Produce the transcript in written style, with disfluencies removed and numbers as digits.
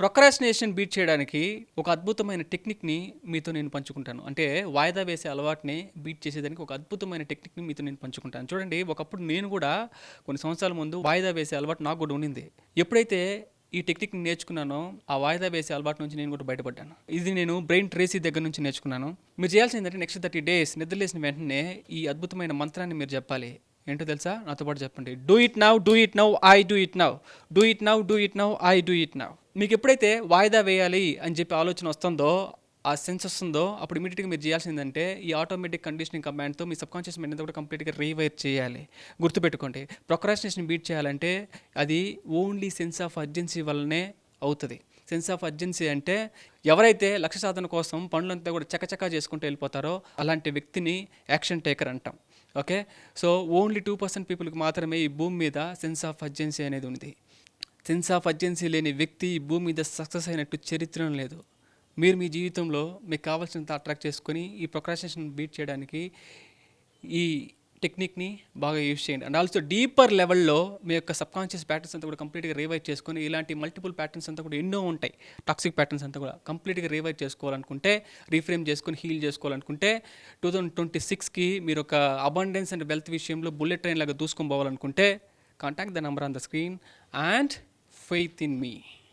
Procrastination beat చేయడానికి ఒక అద్భుతమైన టెక్నిక్‌ని మీతో నేను పంచుకుంటాను. అంటే వాయిదా వేసే అలవాటుని బీట్ చేసేదానికి ఒక అద్భుతమైన టెక్నిక్‌ని మీతో నేను పంచుకుంటాను. చూడండి, ఒకప్పుడు నేను గూడా కొన్ని సంవత్సరాల ముందు వాయిదా వేసే అలవాటు నాకు గూడా ఉండింది. ఎప్పుడైతే ఈ టెక్నిక్‌ని నేర్చుకున్నానో, ఆ వాయిదా వేసే అలవాటు నుంచి నేను కూడా బయటపడ్డాను. ఇది నేను బ్రెయిన్ ట్రేసీ దగ్గర నుంచి నేర్చుకున్నాను. మీరు చేయాల్సింది ఏంటంటే నెక్స్ట్ 30 డేస్ నిద్రలేసిన వెంటనే ఈ అద్భుతమైన మంత్రాన్ని మీరు చెప్పాలి. ఏంటో తెలుసా? నాతో పాటు చెప్పండి. Do it now, do it now, I do it now. Do it now, do it now, I do it now. మీకు ఎప్పుడైతే వాయిదా వేయాలి అని చెప్పి ఆలోచన వస్తుందో, ఆ సెన్స్ వస్తుందో, అప్పుడు ఇమీడియట్గా మీరు చేయాల్సిందంటే ఈ ఆటోమేటిక్ కండిషనింగ్ కమాండ్తో మీ సబ్కాన్షియస్ మైండ్ అంతా కూడా కంప్లీట్గా రీవైర్ చేయాలి. గుర్తుపెట్టుకోండి, ప్రొక్రాస్టినేషన్ బీట్ చేయాలంటే అది ఓన్లీ సెన్స్ ఆఫ్ అర్జెన్సీ వల్లనే అవుతుంది. సెన్స్ ఆఫ్ అర్జెన్సీ అంటే ఎవరైతే లక్ష్య సాధన కోసం పనులంతా కూడా చకచకా చేసుకుంటూ వెళ్ళిపోతారో అలాంటి వ్యక్తిని యాక్షన్ టేకర్ అంటాం. ఓకే, సో ఓన్లీ 2% పీపుల్కి మాత్రమే ఈ భూమి మీద సెన్స్ ఆఫ్ అర్జెన్సీ అనేది ఉంది. సెన్స్ ఆఫ్ అర్జెన్సీ లేని వ్యక్తి ఈ భూమి మీద సక్సెస్ అయినట్టు చరిత్రం లేదు. మీరు మీ జీవితంలో మీకు కావాల్సినంత అట్రాక్ట్ చేసుకొని ఈ ప్రొక్రాస్టినేషన్ బీట్ చేయడానికి ఈ టెక్నిక్ని బాగా యూజ్ చేయండి. అండ్ ఆల్సో డీపర్ లెవెల్లో మీ యొక్క సబ్కాన్షియస్ ప్యాటర్న్స్ అంతా కూడా కంప్లీట్గా రివైజ్ చేసుకొని, ఇలాంటి మల్టిపుల్ ప్యాటర్న్స్ అంతా కూడా ఎన్నో ఉంటాయి, టాక్సిక్ ప్యాటర్న్స్ అంతా కూడా కంప్లీట్గా రివైజ్ చేసుకోవాలనుకుంటే, రీఫ్రేమ్ చేసుకొని హీల్ చేసుకోవాలనుకుంటే 2026కి మీరు ఒక అబండెన్స్ అండ్ వెల్త్ విషయంలో బుల్లెట్ ట్రైన్ లాగా దూసుకొని పోవాలనుకుంటే, contact the number on the screen and faith in me.